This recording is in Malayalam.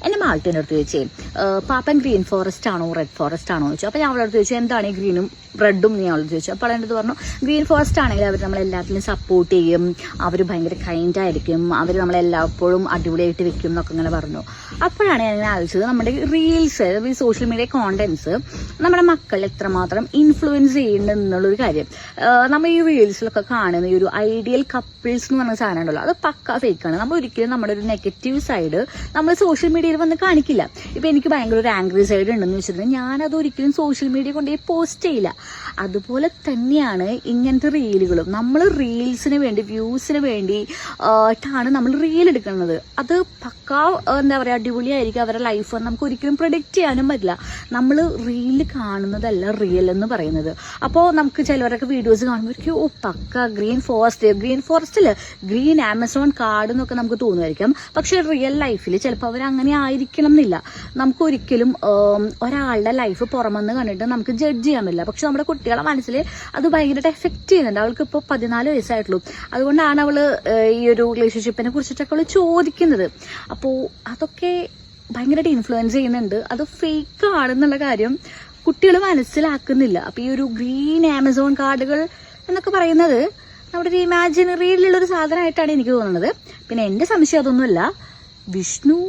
എന്നെ മാൾട്ടിൻ്റെ അടുത്ത് ചോദിച്ചേ പാപ്പൻ ഗ്രീൻ ഫോറസ്റ്റ് ആണോ റെഡ് ഫോറസ്റ്റ് ആണോ ചോദിച്ചു. അപ്പോൾ ഞാൻ അവളടുത്ത് ചോദിച്ചു എന്താണ് ഈ ഗ്രീനും റെഡും നീ അവളോട് ചോദിച്ചു. അപ്പോൾ അവളെൻ്റെ അടുത്ത് പറഞ്ഞു ഗ്രീൻ ഫോറസ്റ്റ് ആണെങ്കിൽ അവർ നമ്മളെല്ലാത്തിനും സപ്പോർട്ട് ചെയ്യും, അവർ ഭയങ്കര കൈൻഡായിരിക്കും, അവർ നമ്മളെല്ലാപ്പോഴും അടിപൊളിയായിട്ട് വെക്കും എന്നൊക്കെ ഇങ്ങനെ പറഞ്ഞു. അപ്പോഴാണ് ഞാൻ ഇങ്ങനെ ആലോചിച്ചത് നമ്മുടെ റീൽസ്, ഈ സോഷ്യൽ മീഡിയ കോണ്ടന്റ്സ് നമ്മുടെ മക്കൾ എത്രമാത്രം ഇൻഫ്ലുവൻസ് ചെയ്യുന്നുണ്ട് എന്നുള്ളൊരു കാര്യം. നമ്മൾ ഈ റീൽസിലൊക്കെ കാണുന്ന ഈ ഒരു ഐഡിയൽ കപ്പിൾസ് എന്ന് പറഞ്ഞ സാധനം ഉണ്ടല്ലോ, അത് പക്ക ഫേക്കാണ്. നമ്മൾ ഒരിക്കലും നമ്മുടെ ഒരു നെഗറ്റീവ് സൈഡ് നമ്മൾ സോഷ്യൽ മീഡിയയിൽ വന്ന് കാണിക്കില്ല. ഇപ്പം എനിക്ക് ഭയങ്കര ഒരു ആംഗ്രി സൈഡ് ഉണ്ടെന്ന് വെച്ചിട്ടുണ്ടെങ്കിൽ ഞാനത് ഒരിക്കലും സോഷ്യൽ മീഡിയ കൊണ്ടുപോയി പോസ്റ്റ് ചെയ്യില്ല. അതുപോലെ തന്നെയാണ് ഇങ്ങനത്തെ റീലുകളും. നമ്മൾ റീൽസിന് വേണ്ടി വ്യൂസിന് വേണ്ടി ാണ് നമ്മൾ റീൽ എടുക്കുന്നത്. അത് പക്ക എന്താ പറയുക അടിപൊളിയായിരിക്കും അവരുടെ ലൈഫ്. നമുക്ക് ഒരിക്കലും പ്രൊഡിക്റ്റ് ചെയ്യാനും പറ്റില്ല. നമ്മൾ റീല് കാണുന്നതല്ല റിയൽ എന്ന് പറയുന്നത്. അപ്പോൾ നമുക്ക് ചിലവരൊക്കെ വീഡിയോസ് കാണുമ്പോൾ ഓ പക്ക ഗ്രീൻ ഫോറസ്റ്റിൽ ഗ്രീൻ ആമസോൺ കാർഡ് എന്നൊക്കെ നമുക്ക് തോന്നുമായിരിക്കും. പക്ഷെ റിയൽ ലൈഫിൽ ചിലപ്പോൾ അവർ അങ്ങനെ ആയിരിക്കണം എന്നില്ല. നമുക്ക് ഒരിക്കലും ഒരാളുടെ ലൈഫ് പുറമെന്ന് കണ്ടിട്ട് നമുക്ക് ജഡ്ജ് ചെയ്യാൻ പറ്റില്ല. പക്ഷെ നമ്മുടെ കുട്ടികളെ മനസ്സിൽ അത് ഭയങ്കരമായിട്ട് എഫക്റ്റ് ചെയ്യുന്നുണ്ട്. അവൾക്ക് ഇപ്പോൾ 14 വയസ്സായിട്ടുള്ളൂ. അതുകൊണ്ടാണ് അവള് ഈ ഒരു റിലേഷൻഷിപ്പിനെ കുറിച്ചിട്ടൊക്കെ അവള് ചോദിക്കുന്നത്. അപ്പോൾ അതൊക്കെ ഭയങ്കരമായിട്ട് ഇൻഫ്ലുവൻസ് ചെയ്യുന്നുണ്ട്. അത് ഫേക്ക് ആണെന്നുള്ള കാര്യം കുട്ടികൾ മനസ്സിലാക്കുന്നില്ല. അപ്പോൾ ഈ ഒരു ഗ്രീൻ ആമസോൺ കാർഡുകൾ എന്നൊക്കെ പറയുന്നത് നമ്മുടെ ഒരു ഇമാജിനറിയിലുള്ളൊരു സാധനമായിട്ടാണ് എനിക്ക് തോന്നുന്നത്. പിന്നെ എൻ്റെ സംശയം അതൊന്നുമല്ല, വിഷ്ണു